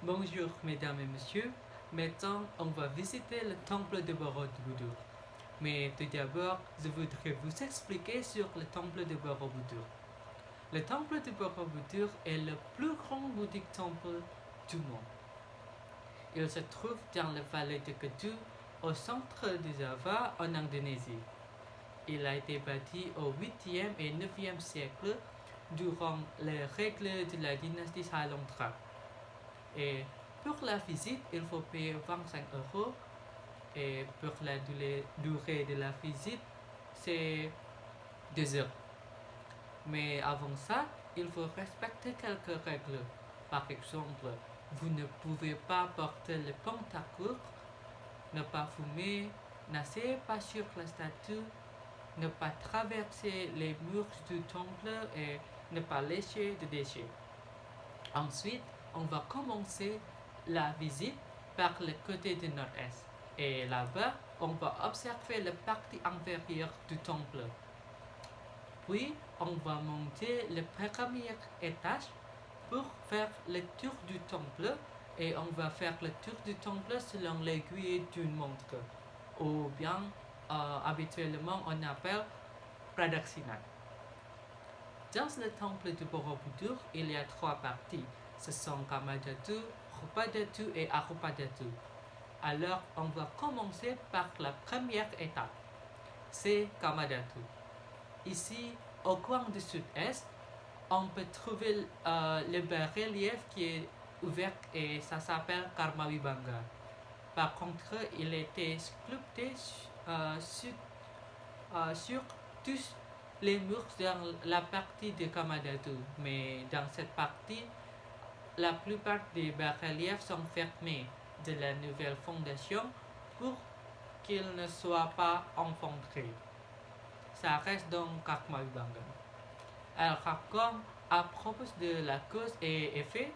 Bonjour mesdames et messieurs, maintenant on va visiter le temple de Borobudur. Mais tout d'abord, je voudrais vous expliquer sur le temple de Borobudur. Le temple de Borobudur est le plus grand bouddhique temple du monde. Il se trouve dans la vallée de Kedu, au centre de Java, en Indonésie. Il a été bâti au 8e et 9e siècle durant les règles de la dynastie Salantra. Et pour la visite, il faut payer 25 € et pour la durée de la visite, c'est 2 heures. Mais avant ça, il faut respecter quelques règles. Par exemple, vous ne pouvez pas porter le pantacourt, ne pas fumer, n'asseyez pas sur la statue, ne pas traverser les murs du temple et ne pas lécher de déchets. Ensuite, on va commencer la visite par le côté du nord-est. Et là-bas, on va observer la partie inférieure du temple. Puis, on va monter le premier étage pour faire le tour du temple. Et on va faire le tour du temple selon l'aiguille d'une montre. Ou bien, habituellement, on appelle Pradakshina. Dans le temple de Borobudur, il y a 3 parties. Ce sont Kamadhatu, Rupadhatu et Arupadhatu. Alors, on va commencer par la première étape. C'est Kamadhatu. Ici, au coin du sud-est, on peut trouver le bas-relief qui est ouvert et ça s'appelle Karmawibanga. Par contre, il était sculpté sur tous les murs dans la partie de Kamadhatu. Mais dans cette partie, la plupart des bas-reliefs sont fermés de la nouvelle fondation pour qu'ils ne soient pas encombrés. Ça reste donc Karmawibanga. Elle raconte à propos de la cause et effet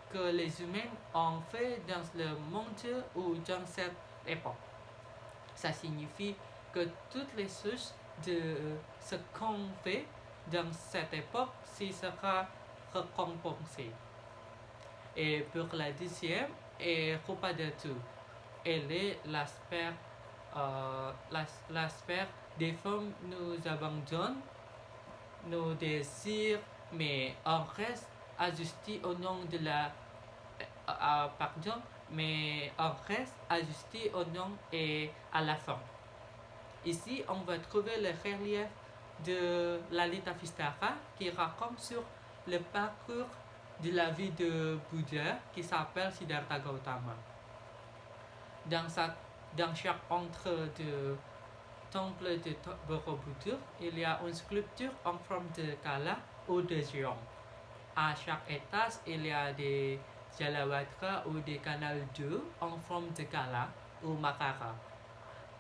que les humains ont fait dans le monde ou dans cette époque. Ça signifie que toutes les sources de ce qu'on fait dans cette époque sera récompensé. Et pour la deuxième, et Rupadhatu, elle est l'aspect des femmes nous abandonnent nos désirs, mais on reste ajusté au nom de la mais on reste ajusté au nom et à la fin. Ici, on va trouver le relief de Lalita Vistara qui raconte sur le parcours de la vie de Bouddha qui s'appelle Siddhartha Gautama. Dans chaque entrée de temple de Borobudur, il y a une sculpture en forme de kala ou de géant. À chaque étage, il y a des Jalawatra ou des canals d'eau en forme de kala ou makara.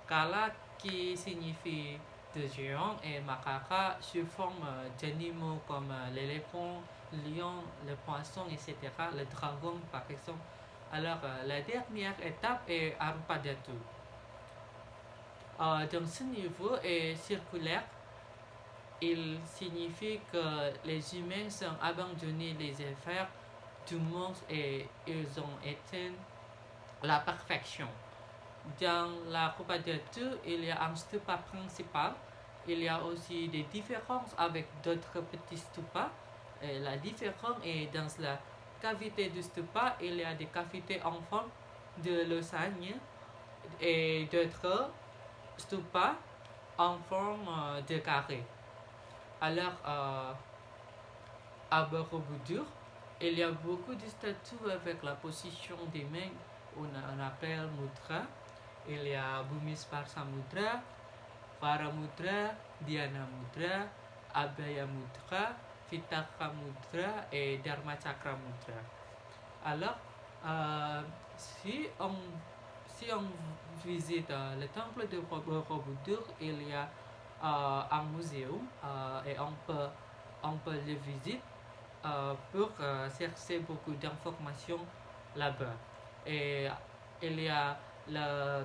Kala qui signifie de géant et makara sur forme d'animaux comme l'éléphant, le lion, le poisson, etc. Le dragon par exemple. Alors la dernière étape est Arupadhatu. Dans ce niveau est circulaire, il signifie que les humains sont abandonnés les affaires du monde et ils ont atteint la perfection. Dans la Rupadhatu, il y a un stupa principal. Il y a aussi des différences avec d'autres petits stupas. Et la différence est dans la cavité du stupa, il y a des cavités en forme de lasagne et d'autres stupas en forme de carré. Alors, à Borobudur, il y a beaucoup de statues avec la position des mains, on appelle mudra. Il y a Bhumisparsa Mudra, Varamudra, Dhyana Mudra, Abhaya Mudra, Vitaka Mudra et Dharmachakra Mudra. Alors, si on visite le temple de Borobudur, il y a un muséum et on peut le visiter pour chercher beaucoup d'informations là-bas. Et il y a le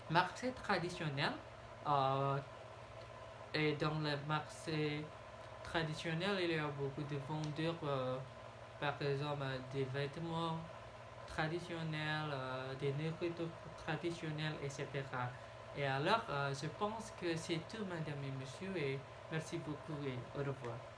marché traditionnel et dans le marché traditionnel il y a beaucoup de vendeurs par exemple des vêtements, traditionnelles, des nourritures traditionnelles, etc. Et alors, je pense que c'est tout, madame et monsieur, et merci beaucoup et au revoir.